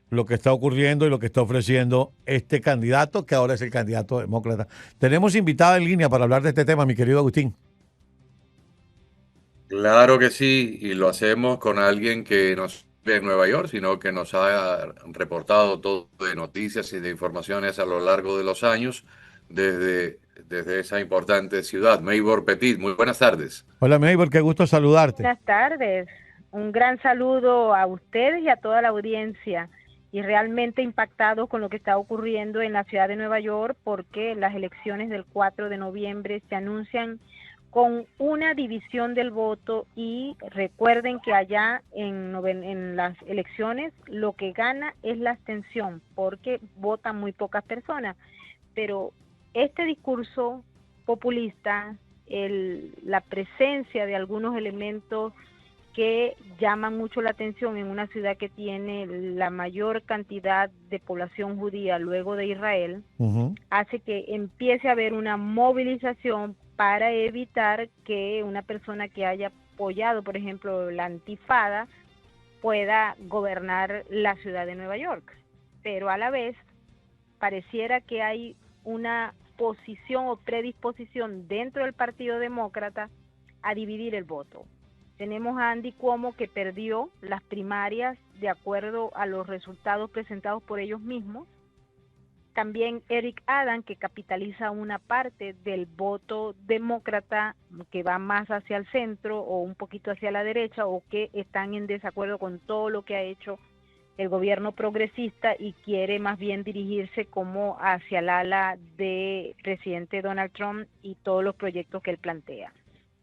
lo que está ocurriendo y lo que está ofreciendo este candidato, que ahora es el candidato demócrata. Tenemos invitada en línea para hablar de este tema, mi querido Agustín. Claro que sí, y lo hacemos con alguien que no vive en Nueva York, sino que nos ha reportado todo de noticias y de informaciones a lo largo de los años desde esa importante ciudad. Maybor Petit, muy buenas tardes. Hola, Maybor, qué gusto saludarte. Buenas tardes. Un gran saludo a ustedes y a toda la audiencia. Y realmente impactado con lo que está ocurriendo en la ciudad de Nueva York, porque las elecciones del 4 de noviembre se anuncian con una división del voto. Y recuerden que allá en las elecciones lo que gana es la abstención, porque votan muy pocas personas. Pero este discurso populista, la presencia de algunos elementos que llaman mucho la atención en una ciudad que tiene la mayor cantidad de población judía luego de Israel, Ujú. hace que empiece a haber una movilización para evitar que una persona que haya apoyado, por ejemplo, la Antifada, pueda gobernar la ciudad de Nueva York. Pero a la vez pareciera que hay una posición o predisposición dentro del Partido Demócrata a dividir el voto. Tenemos a Andy Cuomo, que perdió las primarias de acuerdo a los resultados presentados por ellos mismos. También Eric Adams, que capitaliza una parte del voto demócrata que va más hacia el centro o un poquito hacia la derecha, o que están en desacuerdo con todo lo que ha hecho el gobierno progresista y quiere más bien dirigirse como hacia el ala de presidente Donald Trump y todos los proyectos que él plantea.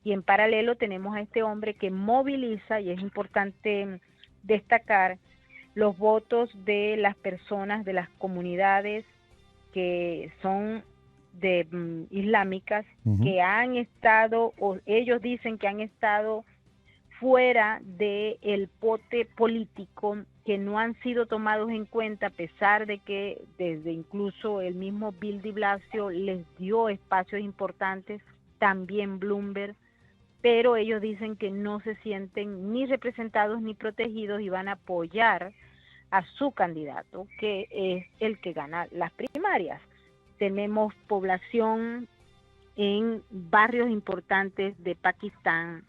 Y en paralelo tenemos a este hombre que moviliza, y es importante destacar, los votos de las personas, de las comunidades que son islámicas, Ujú. que han estado, o ellos dicen que han estado fuera del pote político, que no han sido tomados en cuenta, a pesar de que desde incluso el mismo Bill de Blasio les dio espacios importantes, también Bloomberg, pero ellos dicen que no se sienten ni representados ni protegidos y van a apoyar a su candidato, que es el que gana las primarias. Tenemos población en barrios importantes de Pakistán,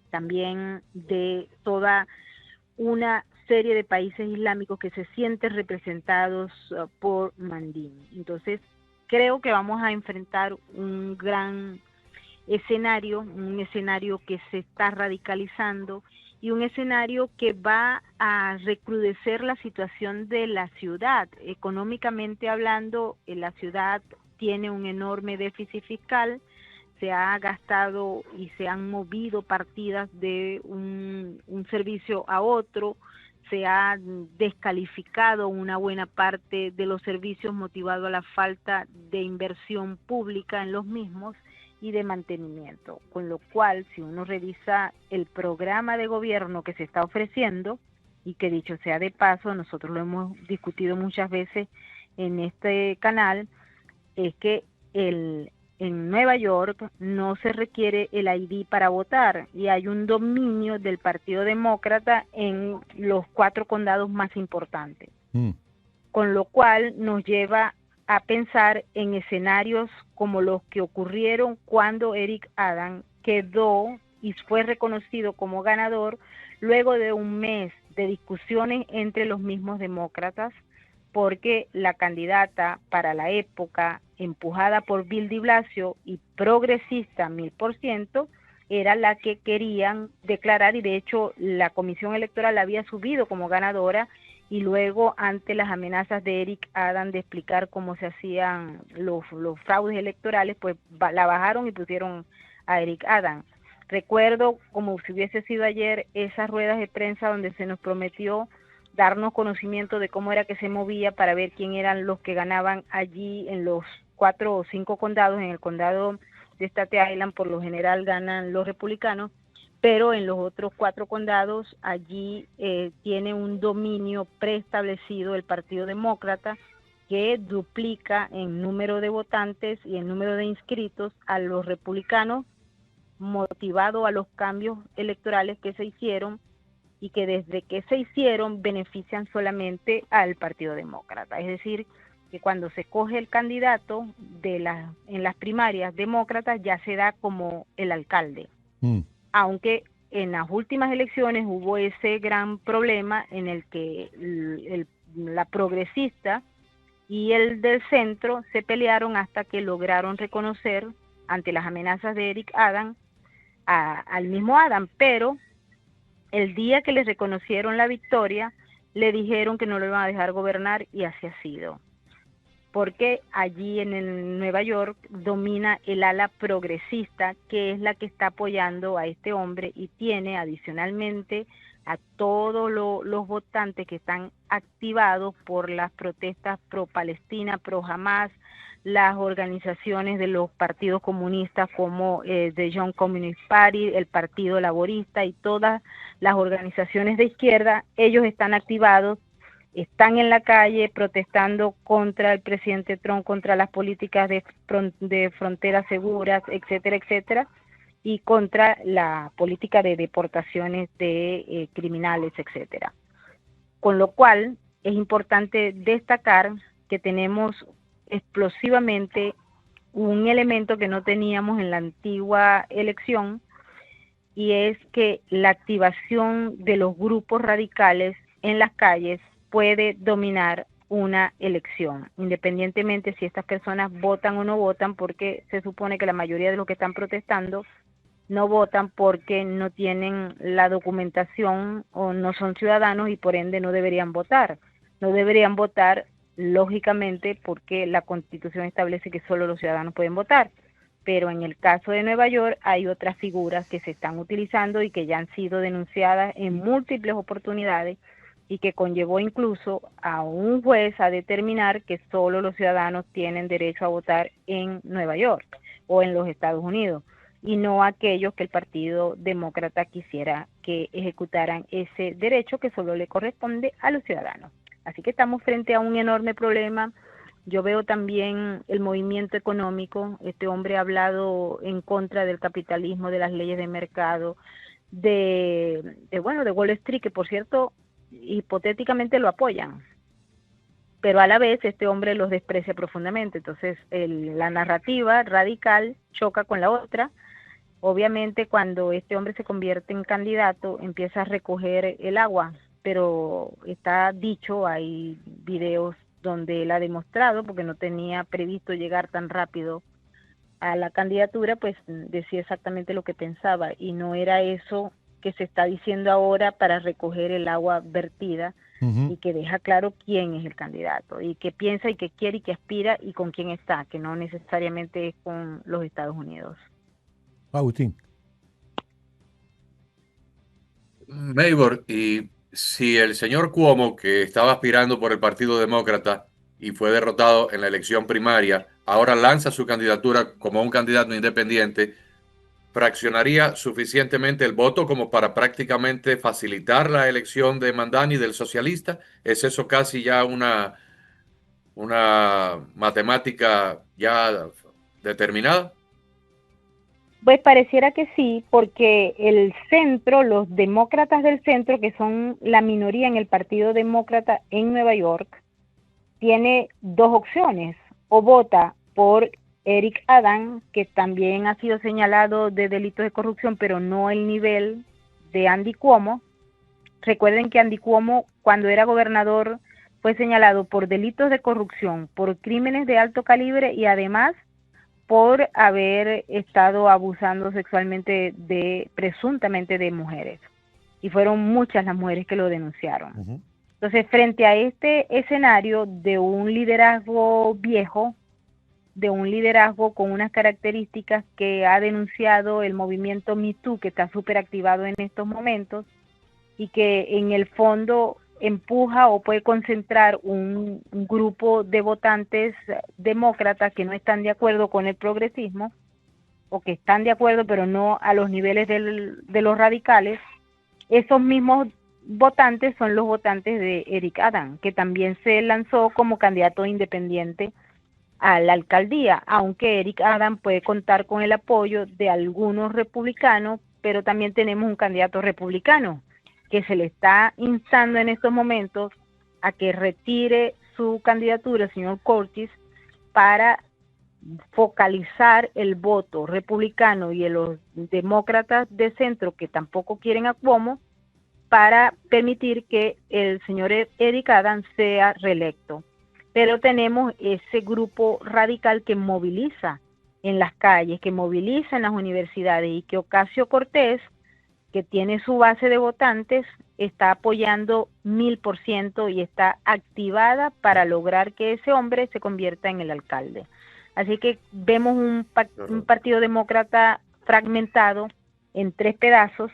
también de toda una serie de países islámicos que se sienten representados por Mandini. Entonces, creo que vamos a enfrentar un gran escenario, un escenario que se está radicalizando y un escenario que va a recrudecer la situación de la ciudad. Económicamente hablando, la ciudad tiene un enorme déficit fiscal, se ha gastado y se han movido partidas de un servicio a otro, se ha descalificado una buena parte de los servicios motivado a la falta de inversión pública en los mismos y de mantenimiento, con lo cual si uno revisa el programa de gobierno que se está ofreciendo, y que dicho sea de paso, nosotros lo hemos discutido muchas veces en este canal, es que en Nueva York no se requiere el ID para votar y hay un dominio del Partido Demócrata en los 4 condados más importantes, Mm. con lo cual nos lleva a pensar en escenarios como los que ocurrieron cuando Eric Adams quedó y fue reconocido como ganador luego de un mes de discusiones entre los mismos demócratas, porque la candidata para la época, empujada por Bill de Blasio y progresista 1000%, era la que querían declarar, y de hecho la comisión electoral la había subido como ganadora, y luego ante las amenazas de Eric Adams de explicar cómo se hacían los fraudes electorales, pues la bajaron y pusieron a Eric Adams. Recuerdo como si hubiese sido ayer esas ruedas de prensa donde se nos prometió darnos conocimiento de cómo era que se movía para ver quién eran los que ganaban allí en los 4 o 5 condados. En el condado de Staten Island por lo general ganan los republicanos, pero en los otros 4 condados allí tiene un dominio preestablecido el Partido Demócrata, que duplica en número de votantes y en número de inscritos a los republicanos, motivado a los cambios electorales que se hicieron y que desde que se hicieron benefician solamente al Partido Demócrata. Es decir, que cuando se coge el candidato en las primarias demócratas ya se da como el alcalde. Aunque en las últimas elecciones hubo ese gran problema en el que la progresista y el del centro se pelearon hasta que lograron reconocer ante las amenazas de Eric Adams al mismo Adams, pero el día que le reconocieron la victoria le dijeron que no lo iban a dejar gobernar y así ha sido. Porque allí en Nueva York domina el ala progresista, que es la que está apoyando a este hombre y tiene adicionalmente a todos los votantes que están activados por las protestas pro-Palestina, pro-Hamas, las organizaciones de los partidos comunistas como The Young Communist Party, el Partido Laborista y todas las organizaciones de izquierda. Ellos están activados, están en la calle protestando contra el presidente Trump, contra las políticas de fronteras seguras, etcétera, etcétera, y contra la política de deportaciones de criminales, etcétera. Con lo cual es importante destacar que tenemos explosivamente un elemento que no teníamos en la antigua elección, y es que la activación de los grupos radicales en las calles puede dominar una elección, independientemente si estas personas votan o no votan, porque se supone que la mayoría de los que están protestando no votan porque no tienen la documentación o no son ciudadanos y por ende no deberían votar. No deberían votar, lógicamente, porque la Constitución establece que solo los ciudadanos pueden votar. Pero en el caso de Nueva York hay otras figuras que se están utilizando y que ya han sido denunciadas en múltiples oportunidades y que conllevó incluso a un juez a determinar que solo los ciudadanos tienen derecho a votar en Nueva York o en los Estados Unidos, y no aquellos que el Partido Demócrata quisiera que ejecutaran ese derecho que solo le corresponde a los ciudadanos. Así que estamos frente a un enorme problema. Yo veo también el movimiento económico. Este hombre ha hablado en contra del capitalismo, de las leyes de mercado, de Wall Street, que por cierto, hipotéticamente lo apoyan, pero a la vez este hombre los desprecia profundamente. Entonces la narrativa radical choca con la otra. Obviamente cuando este hombre se convierte en candidato empieza a recoger el agua, pero está dicho, hay videos donde él ha demostrado, porque no tenía previsto llegar tan rápido a la candidatura, pues decía exactamente lo que pensaba, y no era eso que se está diciendo ahora para recoger el agua vertida, y que deja claro quién es el candidato, y qué piensa, y qué quiere, y qué aspira, y con quién está, que no necesariamente es con los Estados Unidos. Agustín. Maybor, y si el señor Cuomo, que estaba aspirando por el Partido Demócrata y fue derrotado en la elección primaria, ahora lanza su candidatura como un candidato independiente, ¿fraccionaría suficientemente el voto como para prácticamente facilitar la elección de Mandani del socialista? ¿Es eso casi ya una matemática ya determinada? Pues pareciera que sí, porque el centro, los demócratas del centro, que son la minoría en el Partido Demócrata en Nueva York, tiene dos opciones: o vota por Eric Adams, que también ha sido señalado de delitos de corrupción, pero no el nivel de Andy Cuomo. Recuerden que Andy Cuomo, cuando era gobernador, fue señalado por delitos de corrupción, por crímenes de alto calibre y además por haber estado abusando sexualmente presuntamente de mujeres. Y fueron muchas las mujeres que lo denunciaron. Entonces, frente a este escenario de un liderazgo viejo, de un liderazgo con unas características que ha denunciado el movimiento Me Too, que está súper activado en estos momentos, y que en el fondo empuja o puede concentrar un grupo de votantes demócratas que no están de acuerdo con el progresismo, o que están de acuerdo pero no a los niveles de los radicales. Esos mismos votantes son los votantes de Eric Adams, que también se lanzó como candidato independiente a la alcaldía, aunque Eric Adams puede contar con el apoyo de algunos republicanos, pero también tenemos un candidato republicano, que se le está instando en estos momentos a que retire su candidatura, el señor Cortis, para focalizar el voto republicano y los demócratas de centro que tampoco quieren a Cuomo, para permitir que el señor Eric Adams sea reelecto. Pero tenemos ese grupo radical que moviliza en las calles, que moviliza en las universidades, y que Ocasio-Cortez, que tiene su base de votantes, está apoyando 1000% y está activada para lograr que ese hombre se convierta en el alcalde. Así que vemos un partido demócrata fragmentado en 3 pedazos,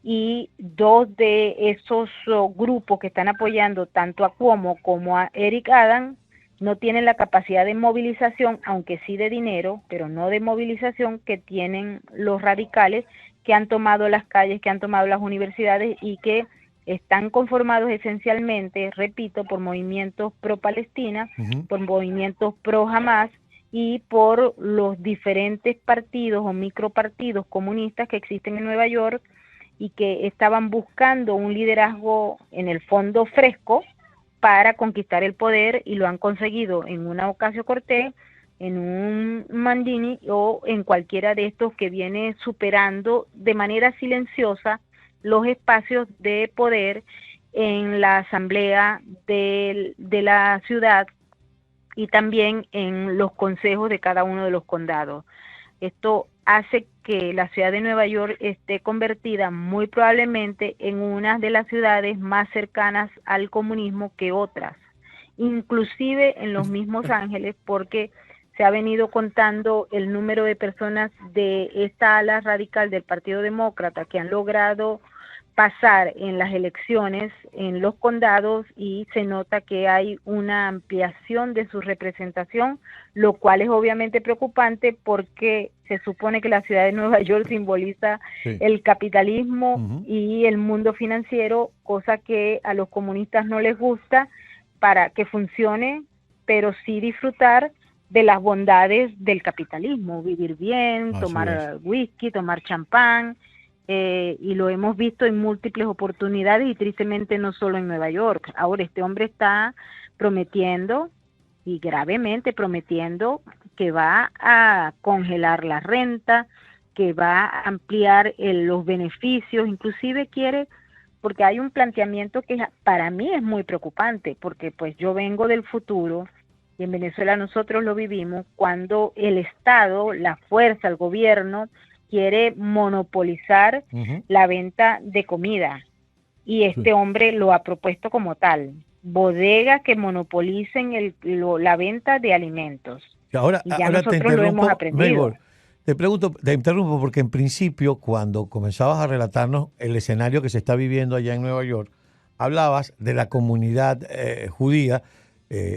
y 2 de esos grupos que están apoyando tanto a Cuomo como a Eric Adams no tienen la capacidad de movilización, aunque sí de dinero, pero no de movilización, que tienen los radicales, que han tomado las calles, que han tomado las universidades y que están conformados esencialmente, repito, por movimientos pro-Palestina, por movimientos pro-Hamas y por los diferentes partidos o micropartidos comunistas que existen en Nueva York, y que estaban buscando un liderazgo en el fondo fresco para conquistar el poder, y lo han conseguido en una Ocasio-Cortez, en un Mandini o en cualquiera de estos que viene superando de manera silenciosa los espacios de poder en la asamblea de la ciudad y también en los consejos de cada uno de los condados. Esto hace que la ciudad de Nueva York esté convertida muy probablemente en una de las ciudades más cercanas al comunismo que otras, inclusive en los mismos Ángeles, porque se ha venido contando el número de personas de esta ala radical del Partido Demócrata que han logrado pasar en las elecciones en los condados, y se nota que hay una ampliación de su representación, lo cual es obviamente preocupante porque se supone que la ciudad de Nueva York simboliza el capitalismo y el mundo financiero, cosa que a los comunistas no les gusta para que funcione, pero sí disfrutar de las bondades del capitalismo, vivir bien, tomar whisky, tomar champán, y lo hemos visto en múltiples oportunidades y tristemente no solo en Nueva York. Ahora este hombre está prometiendo, y gravemente prometiendo, que va a congelar la renta, que va a ampliar los beneficios, inclusive quiere, porque hay un planteamiento que para mí es muy preocupante, porque pues yo vengo del futuro y en Venezuela nosotros lo vivimos, cuando el Estado, la fuerza, el gobierno quiere monopolizar la venta de comida, y este hombre lo ha propuesto como tal: bodegas que monopolicen la venta de alimentos. Ahora, y ya ahora nosotros lo hemos aprendido. Maybor, te pregunto, te interrumpo porque en principio cuando comenzabas a relatarnos el escenario que se está viviendo allá en Nueva York, hablabas de la comunidad judía,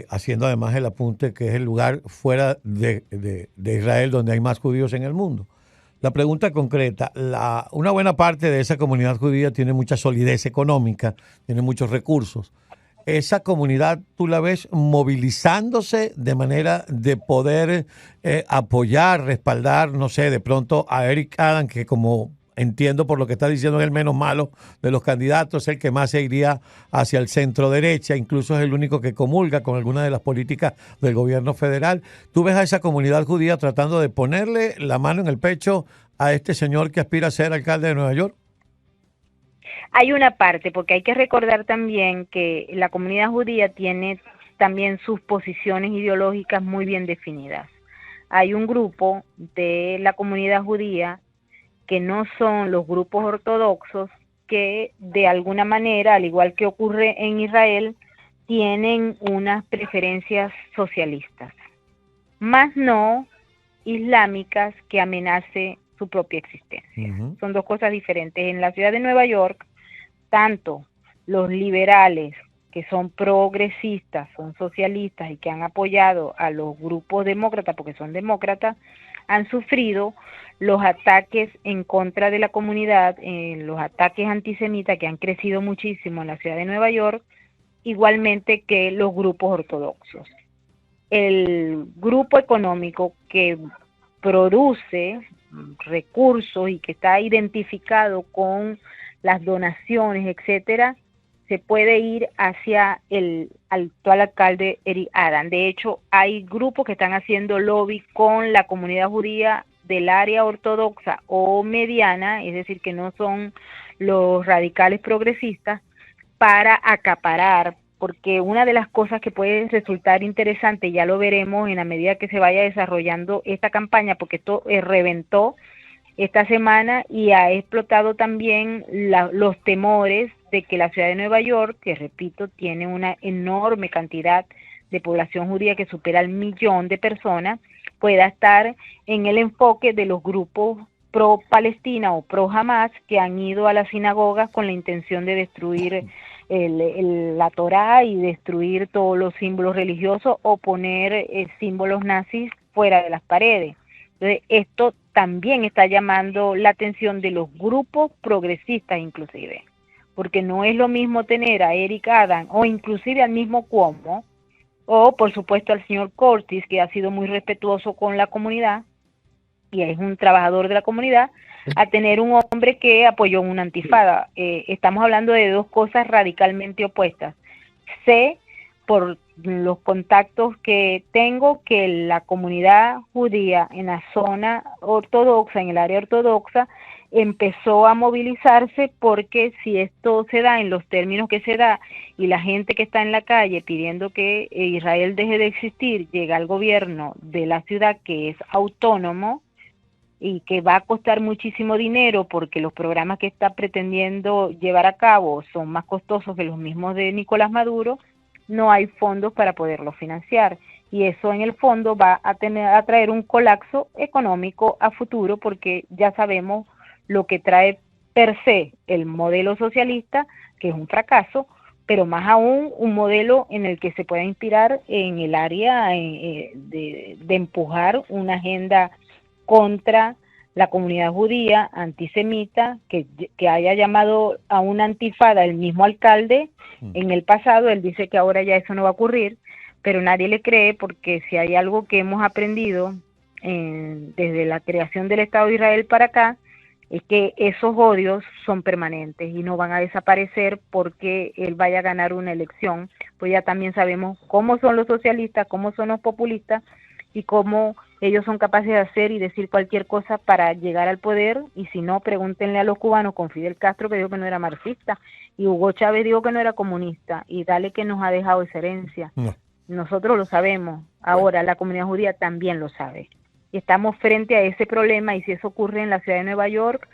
haciendo además el apunte que es el lugar fuera de Israel donde hay más judíos en el mundo. La pregunta concreta, una buena parte de esa comunidad judía tiene mucha solidez económica, tiene muchos recursos. ¿Esa comunidad tú la ves movilizándose de manera de poder apoyar, respaldar, no sé, de pronto a Eric Adams, que como entiendo por lo que está diciendo es el menos malo de los candidatos, el que más se iría hacia el centro derecha, incluso es el único que comulga con algunas de las políticas del gobierno federal? ¿Tú ves a esa comunidad judía tratando de ponerle la mano en el pecho a este señor que aspira a ser alcalde de Nueva York? Hay una parte, porque hay que recordar también que la comunidad judía tiene también sus posiciones ideológicas muy bien definidas. Hay un grupo de la comunidad judía que no son los grupos ortodoxos, que de alguna manera, al igual que ocurre en Israel, tienen unas preferencias socialistas, más no islámicas que amenace su propia existencia. Son dos cosas diferentes. En la ciudad de Nueva York, tanto los liberales, que son progresistas, son socialistas y que han apoyado a los grupos demócratas porque son demócratas, han sufrido los ataques en contra de la comunidad, los ataques antisemitas que han crecido muchísimo en la ciudad de Nueva York, igualmente que los grupos ortodoxos. El grupo económico que produce recursos y que está identificado con las donaciones, etcétera, se puede ir hacia el actual alcalde Eric Adams. De hecho, hay grupos que están haciendo lobby con la comunidad judía del área ortodoxa o mediana, es decir, que no son los radicales progresistas, para acaparar, porque una de las cosas que puede resultar interesante, ya lo veremos en la medida que se vaya desarrollando esta campaña, porque esto reventó esta semana y ha explotado también los temores de que la ciudad de Nueva York, que repito, tiene una enorme cantidad de población judía que supera el 1.000.000 de personas, pueda estar en el enfoque de los grupos pro Palestina o pro Hamas que han ido a las sinagogas con la intención de destruir la Torá y destruir todos los símbolos religiosos o poner símbolos nazis fuera de las paredes. Entonces, esto también está llamando la atención de los grupos progresistas inclusive, porque no es lo mismo tener a Eric Adams o inclusive al mismo Cuomo, o por supuesto al señor Curtis, que ha sido muy respetuoso con la comunidad y es un trabajador de la comunidad, a tener un hombre que apoyó una antifada. Estamos hablando de dos cosas radicalmente opuestas. Sé por los contactos que tengo que la comunidad judía en la zona ortodoxa, en el área ortodoxa, empezó a movilizarse porque si esto se da en los términos que se da y la gente que está en la calle pidiendo que Israel deje de existir, llega al gobierno de la ciudad que es autónomo y que va a costar muchísimo dinero porque los programas que está pretendiendo llevar a cabo son más costosos que los mismos de Nicolás Maduro, no hay fondos para poderlo financiar y eso en el fondo va a traer un colapso económico a futuro porque ya sabemos lo que trae per se el modelo socialista, que es un fracaso, pero más aún un modelo en el que se pueda inspirar en el área de empujar una agenda contra la comunidad judía antisemita, que haya llamado a una antifada el mismo alcalde en el pasado. Él dice que ahora ya eso no va a ocurrir, pero nadie le cree porque si hay algo que hemos aprendido desde la creación del Estado de Israel para acá, es que esos odios son permanentes y no van a desaparecer porque él vaya a ganar una elección, pues ya también sabemos cómo son los socialistas, cómo son los populistas y cómo ellos son capaces de hacer y decir cualquier cosa para llegar al poder, y si no, pregúntenle a los cubanos con Fidel Castro, que dijo que no era marxista, y Hugo Chávez dijo que no era comunista, y dale que nos ha dejado esa herencia. No. Nosotros lo sabemos, ahora la comunidad judía también lo sabe. Y estamos frente a ese problema, y si eso ocurre en la ciudad de Nueva York,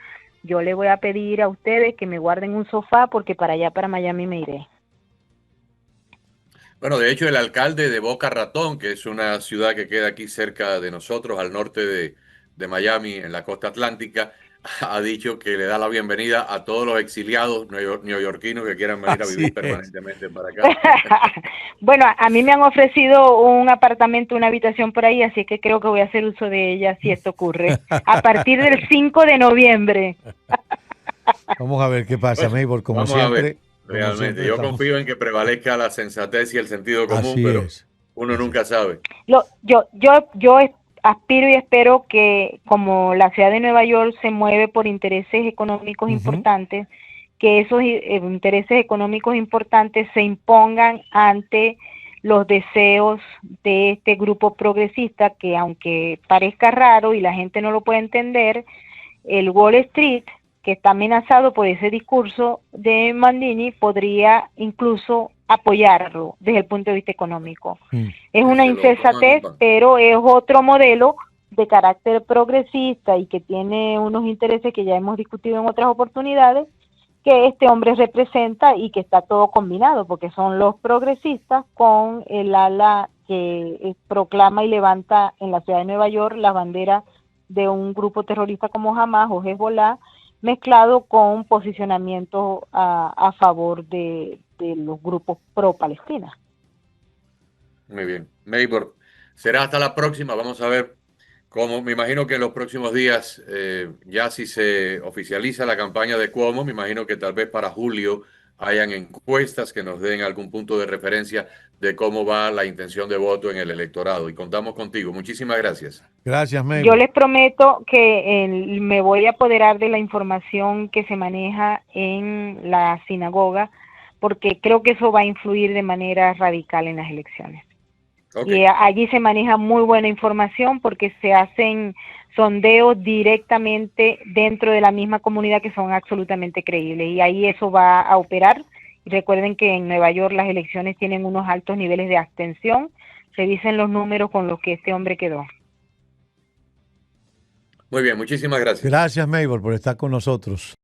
yo le voy a pedir a ustedes que me guarden un sofá, porque para allá, para Miami me iré. Bueno, de hecho, el alcalde de Boca Ratón, que es una ciudad que queda aquí cerca de nosotros, al norte de Miami, en la costa atlántica, ha dicho que le da la bienvenida a todos los exiliados neoyorquinos que quieran venir a vivir permanentemente para acá. Bueno, a mí me han ofrecido un apartamento, una habitación por ahí, así que creo que voy a hacer uso de ella si esto ocurre, a partir del 5 de noviembre. Vamos a ver qué pasa, Maybor, como siempre. Realmente, yo confío en que prevalezca la sensatez y el sentido común, pero uno nunca sabe. Yo aspiro y espero que, como la ciudad de Nueva York se mueve por intereses económicos importantes, que esos intereses económicos importantes se impongan ante los deseos de este grupo progresista, que aunque parezca raro y la gente no lo puede entender, el Wall Street, que está amenazado por ese discurso de Mandini, podría incluso apoyarlo desde el punto de vista económico. Es una insensatez, pero es otro modelo de carácter progresista y que tiene unos intereses que ya hemos discutido en otras oportunidades, que este hombre representa y que está todo combinado, porque son los progresistas con el ala que proclama y levanta en la ciudad de Nueva York la bandera de un grupo terrorista como Hamas o Hezbollah, mezclado con posicionamiento a favor de los grupos pro-Palestina. Muy bien. Maybor, será hasta la próxima. Vamos a ver cómo, me imagino que en los próximos días, ya si se oficializa la campaña de Cuomo, me imagino que tal vez para julio hayan encuestas que nos den algún punto de referencia de cómo va la intención de voto en el electorado. Y contamos contigo. Muchísimas gracias. Gracias, Mabel. Yo les prometo que me voy a apoderar de la información que se maneja en la sinagoga, porque creo que eso va a influir de manera radical en las elecciones. Okay. Y allí se maneja muy buena información porque se hacen sondeos directamente dentro de la misma comunidad que son absolutamente creíbles, y ahí eso va a operar. Y recuerden que en Nueva York las elecciones tienen unos altos niveles de abstención. Revisen los números con los que este hombre quedó. Muy bien, muchísimas gracias. Gracias, Mabel, por estar con nosotros.